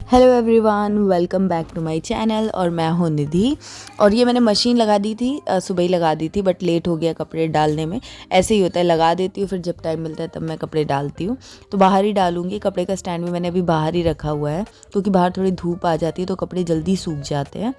Hello everyone, welcome back to my channel. और मैं हूँ निधि। और ये मैंने मशीन लगा दी थी, सुबह ही लगा दी थी, बट लेट हो गया कपड़े डालने में। ऐसे ही होता है, लगा देती हूँ, फिर जब टाइम मिलता है तब मैं कपड़े डालती हूँ। तो बाहर ही डालूँगी। कपड़े का स्टैंड भी मैंने अभी बाहर ही रखा हुआ है, क्योंकि बाहर थोड़ी धूप आ जाती है तो कपड़े जल्दी सूख जाते हैं।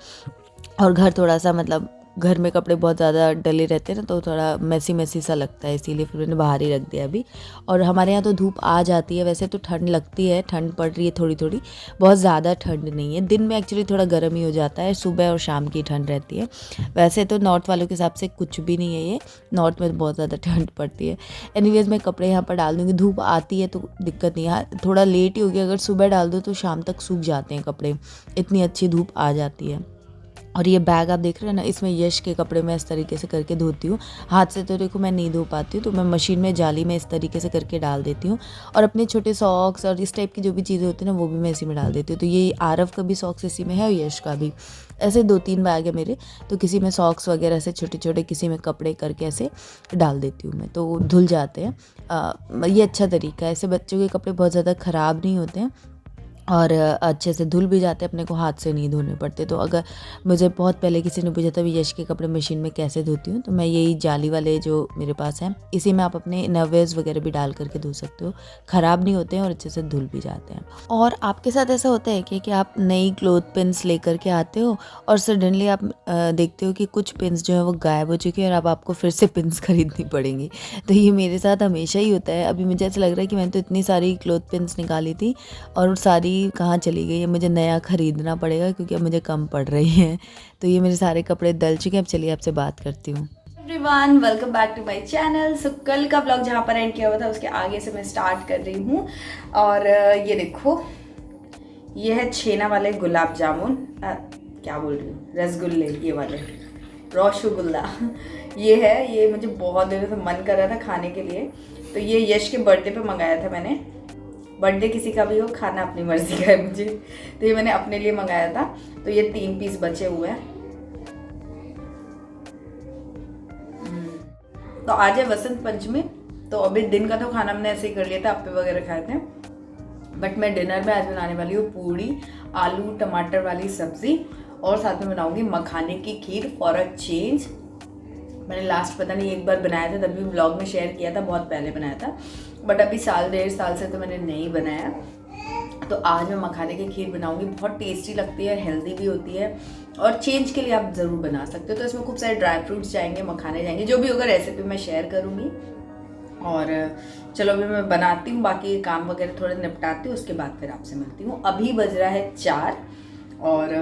और घर थोड़ा सा घर में कपड़े बहुत ज़्यादा डले रहते हैं ना, तो थोड़ा मैसी मैसी सा लगता है, इसीलिए फिर मैंने बाहर ही रख दिया अभी। और हमारे यहाँ तो धूप आ जाती है, वैसे तो ठंड लगती है, ठंड पड़ रही है थोड़ी थोड़ी, बहुत ज़्यादा ठंड नहीं है। दिन में एक्चुअली थोड़ा गर्म ही हो जाता है, सुबह और शाम की ठंड रहती है। वैसे तो नॉर्थ वालों के हिसाब से कुछ भी नहीं है ये, नॉर्थ में बहुत ज़्यादा ठंड पड़ती है। एनीवेज मैं कपड़े यहाँ पर डाल दूँगी। धूप आती है तो दिक्कत नहीं है, थोड़ा लेट ही हो गया। अगर सुबह डाल दो तो शाम तक सूख जाते हैं कपड़े, इतनी अच्छी धूप आ जाती है। और ये बैग आप देख रहे हैं ना, इसमें यश के कपड़े मैं इस तरीके से करके धोती हूँ। हाथ से तो देखो मैं नहीं धो पाती हूँ, तो मैं मशीन में जाली में इस तरीके से करके डाल देती हूँ। और अपने छोटे सॉक्स और इस टाइप की जो भी चीज़ें होती हैं ना, वो भी मैं इसी में डाल देती हूँ। तो ये आरव का भी सॉक्स इसी में है और यश का भी। ऐसे 2-3 बैग है मेरे, तो किसी में सॉक्स वगैरह से छोटे छोटे, किसी में कपड़े करके ऐसे डाल देती हूँ मैं, तो धुल जाते हैं। ये अच्छा तरीका है, ऐसे बच्चों के कपड़े बहुत ज़्यादा ख़राब नहीं होते हैं और अच्छे से धुल भी जाते हैं, अपने को हाथ से नहीं धोने पड़ते। तो अगर मुझे बहुत पहले किसी ने पूछा था भी यश के कपड़े मशीन में कैसे धोती हूँ, तो मैं यही जाली वाले जो मेरे पास हैं, इसी में आप अपने इनरवेयर्स वगैरह भी डाल करके धो सकते हो। ख़राब नहीं होते हैं और अच्छे से धुल भी जाते हैं। और आपके साथ ऐसा होता है कि आप नई क्लोथ पिन्स लेकर के आते हो और सडनली आप देखते हो कि कुछ पिन्स जो है वो गायब हो चुकी है और अब आपको फिर से पिन्स खरीदनी पड़ेंगी। तो ये मेरे साथ हमेशा ही होता है। अभी मुझे ऐसा लग रहा है कि मैंने तो इतनी सारी क्लोथ पिन्स निकाली थी और सारी कहाँ चली गई है, मुझे नया ख़रीदना पड़ेगा क्योंकि अब मुझे कम पड़ रही है। तो ये मेरे सारे कपड़े डल चुके हैं। अब चलिए आपसे बात करती हूँ। Everyone, welcome back to my channel. So कल का ब्लॉग जहाँ पर एंड किया हुआ था उसके आगे से मैं स्टार्ट कर रही हूँ। और ये देखो, ये है छेना वाले गुलाब जामुन, क्या बोल रही हूँ, रसगुल्ले, ये वाले रसगुल्ला। ये है, ये मुझे बहुत दिनों से मन कर रहा था खाने के लिए। तो ये यश के बर्थडे पे मंगाया था मैंने। बर्थडे किसी का भी हो, खाना अपनी मर्जी का है मुझे, तो ये मैंने अपने लिए मंगाया था। तो ये 3 पीस बचे हुए हैं। तो आज है वसंत पंचमी, तो अभी दिन का तो खाना हमने ऐसे ही कर लिया था, अप्पे वगैरह खाए थे। बट मैं डिनर में आज बनाने वाली हूँ पूड़ी, आलू टमाटर वाली सब्जी, और साथ में बनाऊंगी मखाने की खीर फॉर अ चेंज। मैंने लास्ट पता नहीं एक बार बनाया था, तभी व्लॉग में शेयर किया था, बहुत पहले बनाया था, बट अभी 1.5 साल से तो मैंने नहीं बनाया। तो आज मैं मखाने की खीर बनाऊंगी, बहुत टेस्टी लगती है, हेल्दी भी होती है, और चेंज के लिए आप ज़रूर बना सकते हो। तो इसमें खूब सारे ड्राई फ्रूट्स जाएंगे, मखाने जाएंगे, जो भी होगा रेसिपी मैं शेयर करूँगी। और चलो अभी मैं बनाती हूँ, बाकी काम वगैरह थोड़े निपटाती हूँ, उसके बाद फिर आपसे मिलती हूँ। अभी बज रहा है 4 और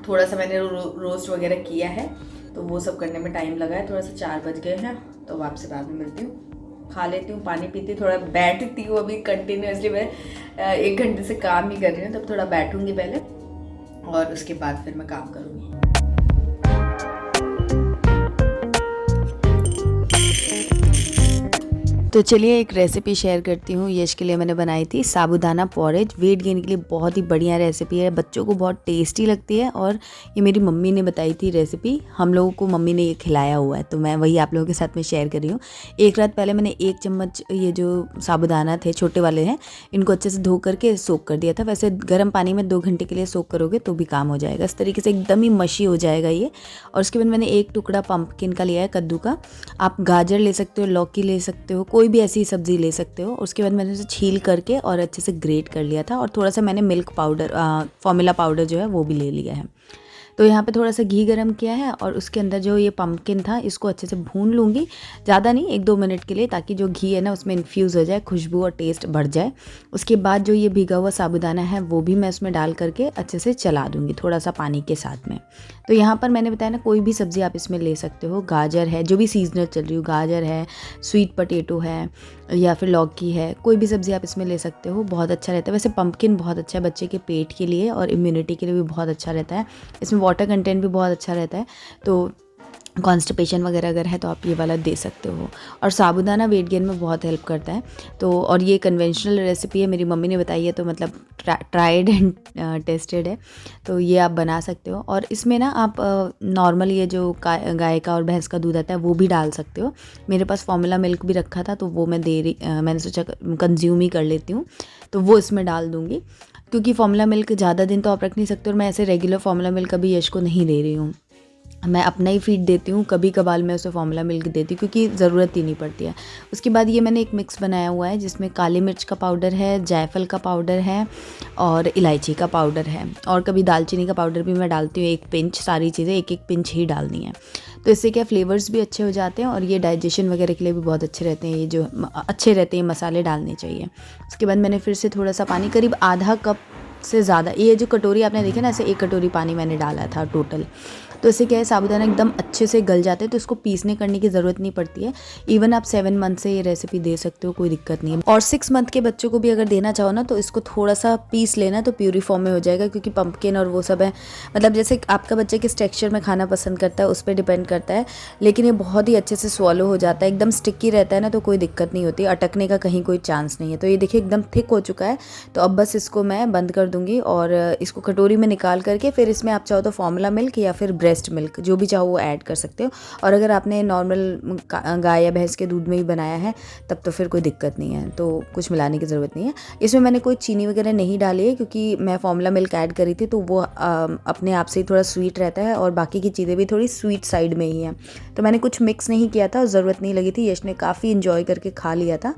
थोड़ा सा मैंने रोस्ट वगैरह किया है, तो वो सब करने में टाइम लगा है, थोड़ा सा 4 बज गए हैं। तो अब आपसे बाद में मिलती हूँ, खा लेती हूँ, पानी पीती हूँ, थोड़ा बैठती हूँ। अभी कंटिन्यूसली मैं 1 घंटे से काम ही कर रही हूँ, तब थोड़ा बैठूंगी पहले और उसके बाद फिर मैं काम करूँगी। तो चलिए एक रेसिपी शेयर करती हूँ। यश के लिए मैंने बनाई थी साबूदाना पॉरेज। वेट गेन के लिए बहुत ही बढ़िया रेसिपी है, बच्चों को बहुत टेस्टी लगती है। और ये मेरी मम्मी ने बताई थी रेसिपी, हम लोगों को मम्मी ने ये खिलाया हुआ है, तो मैं वही आप लोगों के साथ में शेयर कर रही हूँ। एक रात पहले मैंने 1 चम्मच ये जो साबूदाना थे, छोटे वाले हैं, इनको अच्छे से धो करके सोक कर दिया था। वैसे गर्म पानी में 2 घंटे के लिए सोक करोगे तो भी काम हो जाएगा। इस तरीके से एकदम ही मशी हो जाएगा ये। और उसके बाद मैंने 1 टुकड़ा पम्पकिन का लिया है, कद्दू का। आप गाजर ले सकते हो, लौकी ले सकते हो, कोई भी ऐसी सब्ज़ी ले सकते हो। उसके बाद मैंने उसे छील करके और अच्छे से ग्रेट कर लिया था। और थोड़ा सा मैंने मिल्क पाउडर, फॉर्मूला पाउडर जो है वो भी ले लिया है। तो यहाँ पे थोड़ा सा घी गरम किया है और उसके अंदर जो ये पम्पकिन था इसको अच्छे से भून लूँगी, ज़्यादा नहीं, 1-2 मिनट के लिए, ताकि जो घी है ना उसमें इन्फ्यूज़ हो जाए, खुशबू और टेस्ट बढ़ जाए। उसके बाद जो ये भीगा हुआ साबूदाना है वो भी मैं उसमें डाल करके अच्छे से चला दूँगी, थोड़ा सा पानी के साथ में। तो यहाँ पर मैंने बताया ना, कोई भी सब्ज़ी आप इसमें ले सकते हो। गाजर है, जो भी सीजनल चल रही हो, गाजर है, स्वीट पोटैटो है, या फिर लौकी है, कोई भी सब्ज़ी आप इसमें ले सकते हो, बहुत अच्छा रहता है। वैसे पम्पकिन बहुत अच्छा है बच्चे के पेट के लिए और इम्यूनिटी के लिए भी बहुत अच्छा रहता है। इसमें वाटर कंटेंट भी बहुत अच्छा रहता है, तो कॉन्स्टिपेशन वगैरह अगर है तो आप ये वाला दे सकते हो। और साबूदाना वेट गेन में बहुत हेल्प करता है। तो और ये कन्वेंशनल रेसिपी है, मेरी मम्मी ने बताई है, तो मतलब ट्राइड एंड टेस्टेड है, तो ये आप बना सकते हो। और इसमें ना आप नॉर्मल ये जो गाय का और भैंस का दूध आता है वो भी डाल सकते हो। मेरे पास फॉर्मूला मिल्क भी रखा था, तो वो मैंने सोचा कंज्यूम ही कर लेती हूँ, तो वो इसमें डाल दूँगी। क्योंकि फार्मूला मिल्क ज़्यादा दिन तो आप रख नहीं सकते और मैं ऐसे रेगुलर फार्मूला मिल्क कभी यश को नहीं दे रही हूँ। मैं अपना ही फीड देती हूँ, कभी कभार मैं उसे फार्मूला मिल्क देती हूँ क्योंकि ज़रूरत ही नहीं पड़ती है। उसके बाद ये मैंने एक मिक्स बनाया हुआ है जिसमें काली मिर्च का पाउडर है, जायफल का पाउडर है और इलायची का पाउडर है और कभी दालचीनी का पाउडर भी मैं डालती हूँ, 1 पिंच। सारी चीज़ें 1-1 पिंच ही डालनी है। तो इससे क्या फ्लेवर्स भी अच्छे हो जाते हैं और ये डाइजेशन वगैरह के लिए भी बहुत अच्छे रहते हैं। ये जो अच्छे रहते हैं मसाले डालने चाहिए। उसके बाद मैंने फिर से थोड़ा सा पानी, करीब आधा कप से ज़्यादा, ये जो कटोरी आपने देखी ना, ऐसे 1 कटोरी पानी मैंने डाला था टोटल। तो इससे क्या है, साबूदाना एकदम अच्छे से गल जाते हैं तो इसको पीसने करने की ज़रूरत नहीं पड़ती है। इवन आप 7 मंथ से ये रेसिपी दे सकते हो, कोई दिक्कत नहीं है। और 6 मंथ के बच्चों को भी अगर देना चाहो ना तो इसको थोड़ा सा पीस लेना तो प्यूरी फॉर्म में हो जाएगा, क्योंकि पंपकिन और वो सब है, मतलब जैसे आपका बच्चा किस टेक्सचर में खाना पसंद करता है उस पर डिपेंड करता है। लेकिन ये बहुत ही अच्छे से स्वॉलो हो जाता है, एकदम स्टिकी रहता है ना, तो कोई दिक्कत नहीं होती, अटकने का कहीं कोई चांस नहीं है। तो ये देखिए एकदम थिक हो चुका है। तो अब बस इसको मैं बंद कर दूँगी और इसको कटोरी में निकाल करके फिर इसमें आप चाहो तो फार्मूला मिल्क या फिर ब्रेस्ट मिल्क जो भी चाहो वो ऐड कर सकते हो। और अगर आपने नॉर्मल गाय या भैंस के दूध में ही बनाया है तब तो फिर कोई दिक्कत नहीं है, तो कुछ मिलाने की ज़रूरत नहीं है। इसमें मैंने कोई चीनी वगैरह नहीं डाली है क्योंकि मैं फार्मूला मिल्क ऐड करी थी तो वो अपने आप से ही थोड़ा स्वीट रहता है और बाकी की चीज़ें भी थोड़ी स्वीट साइड में ही हैं। तो मैंने कुछ मिक्स नहीं किया था और ज़रूरत नहीं लगी थी। यश ने काफ़ी इन्जॉय करके खा लिया था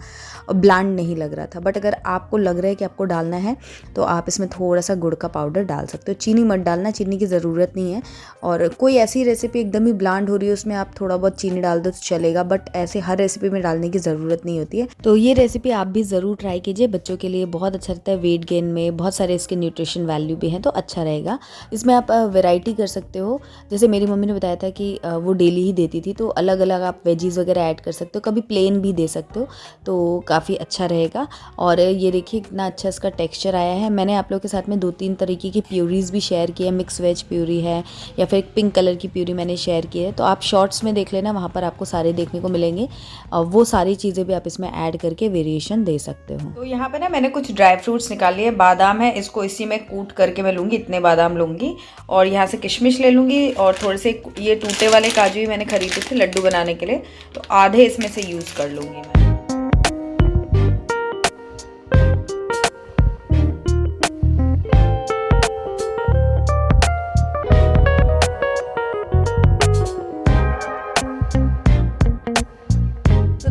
और ब्लैंड नहीं लग रहा था। बट अगर आपको लग रहा है कि आपको डालना है तो आप इसमें थोड़ा सा गुड़ का पाउडर डाल सकते हो। चीनी मत डालना, चीनी की ज़रूरत नहीं है। और कोई ऐसी रेसिपी एकदम ही ब्लैंड हो रही है उसमें आप थोड़ा बहुत चीनी डाल दो तो चलेगा, बट ऐसे हर रेसिपी में डालने की ज़रूरत नहीं होती है। तो ये रेसिपी आप भी ज़रूर ट्राई कीजिए, बच्चों के लिए बहुत अच्छा रहता है। वेट गेन में बहुत सारे इसके न्यूट्रिशन वैल्यू भी हैं तो अच्छा रहेगा। इसमें आप वैरायटी कर सकते हो, जैसे मेरी मम्मी ने बताया था कि वो डेली ही देती थी, तो अलग अलग आप वेजीज वगैरह ऐड कर सकते हो, कभी प्लेन भी दे सकते हो, तो काफ़ी अच्छा रहेगा। और ये देखिए कितना अच्छा इसका टेक्स्चर आया है। मैंने आप लोगों के साथ में 2-3 तरीके की प्यूरीज भी शेयर की है, मिक्स वेज प्यूरी है या फिर पिंक कलर की प्यूरी मैंने शेयर की है, तो आप शॉर्ट्स में देख लेना, वहाँ पर आपको सारे देखने को मिलेंगे। वो सारी चीज़ें भी आप इसमें ऐड करके वेरिएशन दे सकते हो। तो यहाँ पे ना मैंने कुछ ड्राई फ्रूट्स निकाल लिए। बादाम है, इसको इसी में कूट करके मैं लूँगी, इतने बादाम लूँगी। और यहाँ से किशमिश ले लूँगी और थोड़े से ये टूटे वाले काजू ही मैंने खरीदे थे लड्डू बनाने के लिए, तो आधे इसमें से यूज़ कर लूँगी मैं।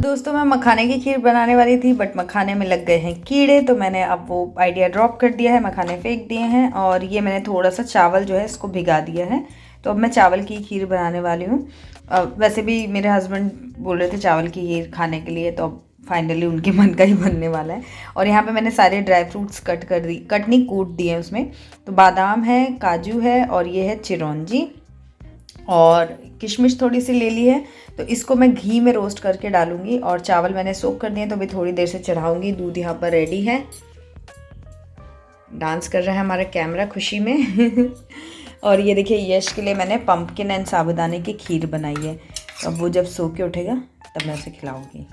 दोस्तों मैं मखाने की खीर बनाने वाली थी बट मखाने में लग गए हैं कीड़े, तो मैंने अब वो आइडिया ड्रॉप कर दिया है, मखाने फेंक दिए हैं। और ये मैंने थोड़ा सा चावल जो है इसको भिगा दिया है, तो अब मैं चावल की खीर बनाने वाली हूँ। वैसे भी मेरे हस्बैंड बोल रहे थे चावल की खीर खाने के लिए, तो अब फाइनली उनके मन का ही बनने वाला है। और यहाँ पे मैंने सारे ड्राई फ्रूट्स कट नहीं कूट दिए हैं उसमें। तो बादाम है, काजू है और ये है चिरौंजी और किशमिश थोड़ी सी ले ली है, तो इसको मैं घी में रोस्ट करके डालूंगी। और चावल मैंने सोक कर दिए तो अभी थोड़ी देर से चढ़ाऊंगी। दूध यहाँ पर रेडी है, डांस कर रहा है हमारा कैमरा खुशी में। और ये देखिए यश के लिए मैंने पंपकिन एंड साबूदाने की खीर बनाई है, तो अब वो जब सो के उठेगा तब मैं उसे खिलाऊंगी।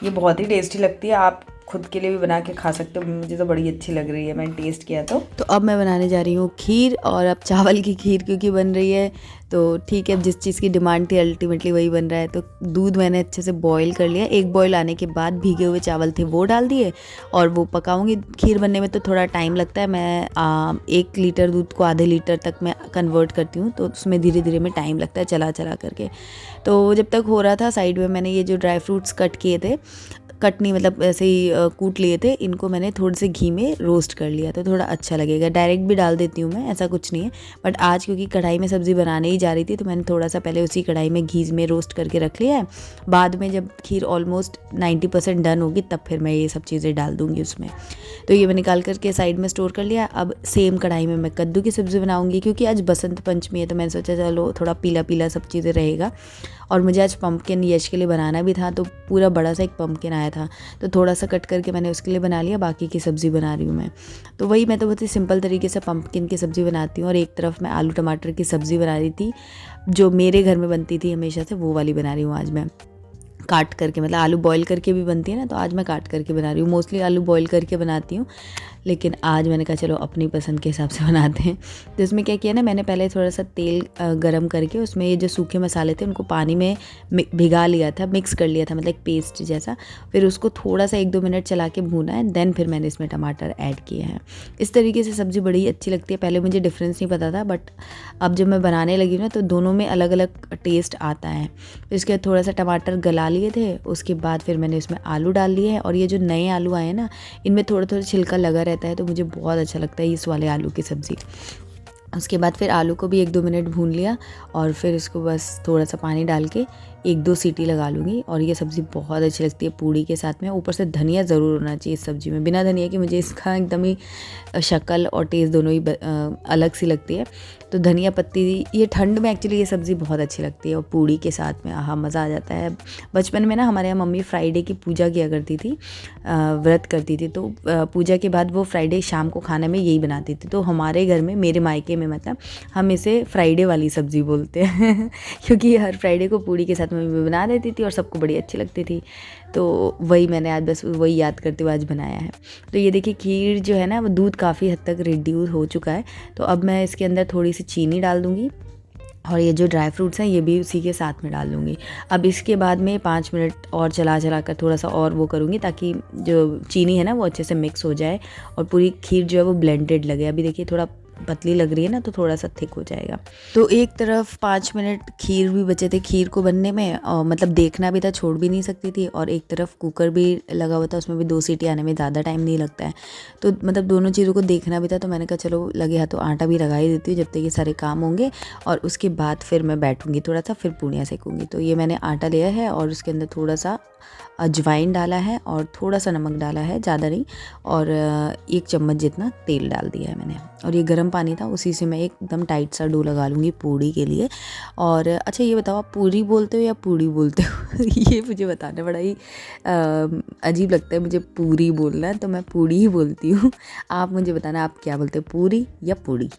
ये बहुत ही टेस्टी लगती है, आप खुद के लिए भी बना के खा सकते हो। मुझे तो बड़ी अच्छी लग रही है, मैंने टेस्ट किया तो अब मैं बनाने जा रही हूँ खीर। और अब चावल की खीर क्योंकि बन रही है तो ठीक है, जिस चीज़ की डिमांड थी अल्टीमेटली वही बन रहा है। तो दूध मैंने अच्छे से बॉईल कर लिया, 1 बॉईल आने के बाद भीगे हुए चावल थे वो डाल दिए और वो पकाऊंगी। खीर बनने में तो थोड़ा टाइम लगता है, मैं 1 लीटर दूध को आधे लीटर तक मैं कन्वर्ट करती हूँ, तो उसमें धीरे धीरे में टाइम लगता है चला चला करके। तो जब तक हो रहा था साइड में मैंने ये जो ड्राई फ्रूट्स कट किए थे, कट नहीं मतलब ऐसे ही कूट लिए थे, इनको मैंने थोड़े से घी में रोस्ट कर लिया तो थोड़ा अच्छा लगेगा। डायरेक्ट भी डाल देती हूँ मैं, ऐसा कुछ नहीं है, बट आज क्योंकि कढ़ाई में सब्ज़ी बनाने ही जा रही थी तो मैंने थोड़ा सा पहले उसी कढ़ाई में घी में रोस्ट करके रख लिया है। बाद में जब खीर ऑलमोस्ट 90% डन होगी तब फिर मैं ये सब चीज़ें डाल दूँगी उसमें। तो ये मैं निकाल करके साइड में स्टोर कर लिया। अब सेम कढ़ाई में मैं कद्दू की सब्ज़ी बनाऊँगी, क्योंकि आज बसंत पंचमी है तो मैंने सोचा चलो थोड़ा पीला पीला सब चीज़ें रहेगा। और मुझे आज पंपकिन यश के लिए बनाना भी था, तो पूरा बड़ा सा एक पंपकिन आया था तो थोड़ा सा कट करके मैंने उसके लिए बना लिया, बाकी की सब्ज़ी बना रही हूँ मैं। तो वही मैं तो बहुत ही सिंपल तरीके से पंपकिन की सब्ज़ी बनाती हूँ। और एक तरफ मैं आलू टमाटर की सब्ज़ी बना रही थी, जो मेरे घर में बनती थी हमेशा से, वो वाली बना रही हूँ आज मैं काट करके। मतलब आलू बॉईल करके भी बनती है ना, तो आज मैं काट करके बना रही हूँ। मोस्टली आलू बॉईल करके बनाती हूँ लेकिन आज मैंने कहा चलो अपनी पसंद के हिसाब से बनाते हैं। तो इसमें क्या किया ना, मैंने पहले थोड़ा सा तेल गरम करके उसमें ये जो सूखे मसाले थे उनको पानी में भिगा लिया था, मिक्स कर लिया था, मतलब एक पेस्ट जैसा। फिर उसको थोड़ा सा 1-2 मिनट चला के भूना है, देन फिर मैंने इसमें टमाटर ऐड किए हैं। इस तरीके से सब्ज़ी बड़ी अच्छी लगती है। पहले मुझे डिफरेंस नहीं पता था, बट अब जब मैं बनाने लगी ना तो दोनों में अलग अलग टेस्ट आता है। फिर इसके बाद थोड़ा सा टमाटर गला लिए थे, उसके बाद फिर मैंने इसमें आलू डाल लिए हैं। और ये जो नए आलू आए हैं ना, इनमें थोड़ा थोड़ा छिलका लगा रहता है, तो मुझे बहुत अच्छा लगता है इस वाले आलू की सब्ज़ी। उसके बाद फिर आलू को भी 1-2 मिनट भून लिया और फिर इसको बस थोड़ा सा पानी डाल के 1-2 सीटी लगा लूँगी। और ये सब्ज़ी बहुत अच्छी लगती है पूड़ी के साथ में। ऊपर से धनिया ज़रूर होना चाहिए इस सब्ज़ी में, बिना धनिया के मुझे इसका एकदम ही शक्ल और टेस्ट दोनों ही अलग सी लगती है। तो धनिया पत्ती, ये ठंड में एक्चुअली ये सब्ज़ी बहुत अच्छी लगती है और पूड़ी के साथ में आहा मज़ा आ जाता है। बचपन में ना हमारे यहाँ मम्मी फ्राइडे की पूजा किया करती थी, व्रत करती थी, तो पूजा के बाद वो फ्राइडे शाम को खाने में यही बनाती थी। तो हमारे घर में, मेरे मायके में मतलब, हम इसे फ्राइडे वाली सब्ज़ी बोलते हैं क्योंकि हर फ्राइडे को पूड़ी के साथ मम्मी बना देती थी और सबको बड़ी अच्छी लगती थी। तो वही मैंने आज बस वही याद करते हुए आज बनाया है। तो ये देखिए खीर जो है ना, वो दूध काफ़ी हद तक रिड्यूस हो चुका है। तो अब मैं इसके अंदर थोड़ी सी चीनी डाल दूँगी और ये जो ड्राई फ्रूट्स हैं ये भी उसी के साथ में डाल दूँगी। अब इसके बाद में 5 मिनट और चला कर थोड़ा सा और वो करूँगी, ताकि जो चीनी है ना वो अच्छे से मिक्स हो जाए और पूरी खीर जो है वो ब्लेंडेड लगे। अभी देखिए थोड़ा पतली लग रही है ना, तो थोड़ा सा थिक हो जाएगा। तो एक तरफ 5 मिनट खीर भी बचे थे खीर को बनने में, और मतलब देखना भी था, छोड़ भी नहीं सकती थी। और एक तरफ कुकर भी लगा हुआ था, उसमें भी 2 सीटी आने में ज़्यादा टाइम नहीं लगता है। तो मतलब दोनों चीज़ों को देखना भी था, तो मैंने कहा चलो लगे हाथों आटा भी लगा ही देती हूँ जब तक ये सारे काम होंगे, और उसके बाद फिर मैं बैठूँगी थोड़ा सा, फिर पूड़ियाँ सेकूँगी। तो ये मैंने आटा लिया है और उसके अंदर थोड़ा सा अजवाइन डाला है और थोड़ा सा नमक डाला है, ज़्यादा नहीं, और 1 चम्मच जितना तेल डाल दिया है मैंने। और ये गर्म पानी था, उसी से मैं एकदम टाइट सा डो लगा लूँगी पूड़ी के लिए। और अच्छा ये बताओ, आप पूरी बोलते हो या पूड़ी बोलते हो ये मुझे बताना बड़ा ही अजीब लगता है मुझे पूरी बोलना, तो मैं पूड़ी ही बोलती हूँ। आप मुझे बताना आप क्या बोलते हो, पूरी या पूड़ी?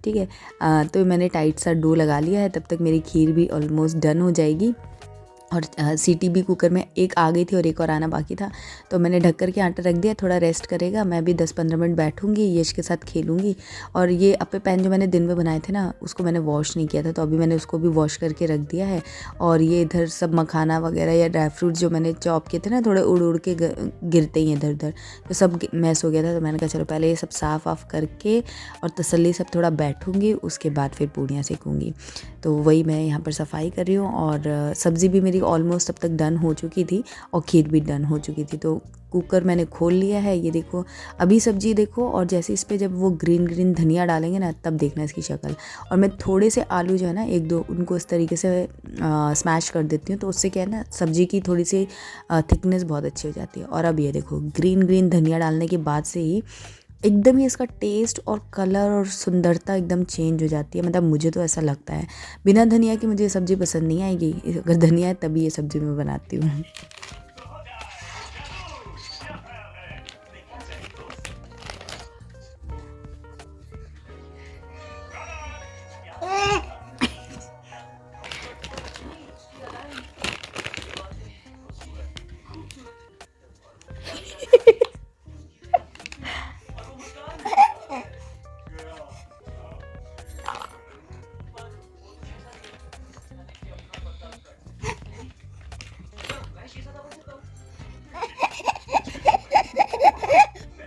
ठीक है। तो मैंने टाइट सा डो लगा लिया है, तब तक मेरी खीर भी ऑलमोस्ट डन हो जाएगी। और सीटी भी कुकर में एक आ गई थी और एक और आना बाकी था, तो मैंने ढक कर के आटा रख दिया, थोड़ा रेस्ट करेगा। मैं भी 10-15 मिनट बैठूंगी, यश के साथ खेलूंगी। और ये अप्पे पैन जो मैंने दिन में बनाए थे ना, उसको मैंने वॉश नहीं किया था, तो अभी मैंने उसको भी वॉश करके रख दिया है। और ये इधर सब मखाना वगैरह या ड्राई फ्रूट्स जो मैंने चॉप किए थे ना, थोड़े उड़ उड़ के गिरते ही इधर उधर, तो सब मैस हो गया था। तो मैंने कहा चलो पहले ये सब साफ़ वाफ करके और तसल्ली से थोड़ा बैठूंगी, उसके बाद फिर पूड़ियाँ सेकूँगी। तो वही मैं यहाँ पर सफाई कर रही हूँ। और सब्ज़ी भी मेरी ऑलमोस्ट अब तक डन हो चुकी थी और खीर भी डन हो चुकी थी। तो कुकर मैंने खोल लिया है, ये देखो अभी सब्ज़ी देखो। और जैसे इस पे जब वो ग्रीन धनिया डालेंगे ना, तब देखना इसकी शक्ल। और मैं थोड़े से आलू जो है ना, 1-2 उनको इस तरीके से स्मैश कर देती हूँ, तो उससे क्या है ना, सब्ज़ी की थोड़ी सी थिकनेस बहुत अच्छी हो जाती है। और अब ये देखो ग्रीन धनिया डालने के बाद से ही एकदम ही इसका टेस्ट और कलर और सुंदरता एकदम चेंज हो जाती है। मतलब मुझे तो ऐसा लगता है, बिना धनिया की मुझे ये सब्ज़ी पसंद नहीं आएगी, अगर धनिया है तभी ये सब्ज़ी मैं बनाती हूँ।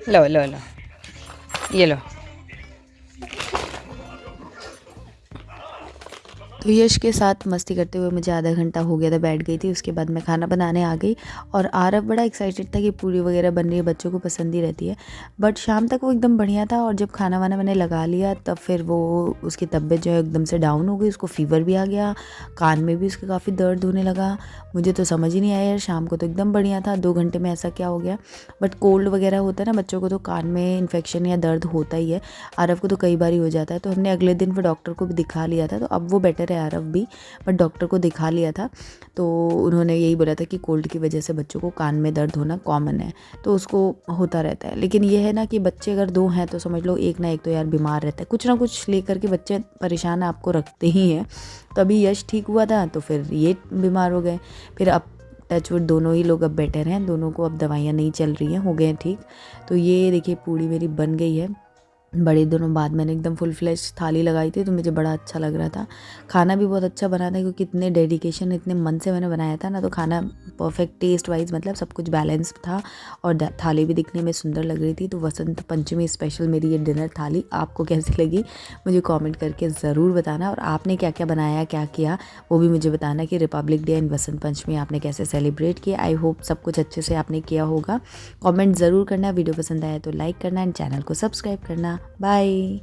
लो लो लो, ये लो। तो यश के साथ मस्ती करते हुए मुझे आधा घंटा हो गया था, बैठ गई थी। उसके बाद मैं खाना बनाने आ गई और आरव बड़ा एक्साइटेड था कि पूड़ी वगैरह बन रही है, बच्चों को पसंद ही रहती है। बट शाम तक वो एकदम बढ़िया था, और जब खाना वाना मैंने लगा लिया तब फिर वो उसकी तबीयत जो है एकदम से डाउन हो गई, उसको फ़ीवर भी आ गया, कान में भी उसके काफ़ी दर्द होने लगा। मुझे तो समझ ही नहीं आया यार, शाम को तो एकदम बढ़िया था, 2 घंटे में ऐसा क्या हो गया। बट कोल्ड वगैरह होता है ना बच्चों को, तो कान में इन्फेक्शन या दर्द होता ही है। आरव को तो कई बार ही हो जाता है। तो हमने अगले दिन फिर डॉक्टर को भी दिखा लिया था, तो अब वो बेटर है आरव भी, बट डॉक्टर को दिखा लिया था। तो उन्होंने यही बोला था कि कोल्ड की वजह से बच्चों को कान में दर्द होना कॉमन है, तो उसको होता रहता है। लेकिन ये है ना कि बच्चे अगर 2 हैं तो समझ लो एक ना एक तो यार बीमार रहता है, कुछ ना कुछ लेकर के बच्चे परेशान आपको रखते ही हैं। तो अभी यश ठीक हुआ था तो फिर ये बीमार हो गए। फिर अब टचवुड दोनों ही लोग अब बेटर हैं, दोनों को अब दवाइयाँ नहीं चल रही हैं, हो गए हैं ठीक। तो ये देखिए पूड़ी मेरी बन गई है। बड़े दिनों बाद मैंने एकदम फुल फ्लेश थाली लगाई थी, तो मुझे बड़ा अच्छा लग रहा था। खाना भी बहुत अच्छा बना था, क्योंकि इतने डेडिकेशन इतने मन से मैंने बनाया था ना, तो खाना परफेक्ट टेस्ट वाइज मतलब सब कुछ बैलेंस था, और थाली भी दिखने में सुंदर लग रही थी। तो वसंत पंचमी स्पेशल मेरी ये डिनर थाली आपको कैसी लगी मुझे कमेंट करके ज़रूर बताना, और आपने क्या क्या बनाया, क्या किया, वो भी मुझे बताना कि Republic day and Vasant Panchami आपने कैसे सेलिब्रेट किया। आई होप सब कुछ अच्छे से आपने किया होगा। कमेंट ज़रूर करना, वीडियो पसंद आया तो लाइक करना एंड चैनल को सब्सक्राइब करना। बाय।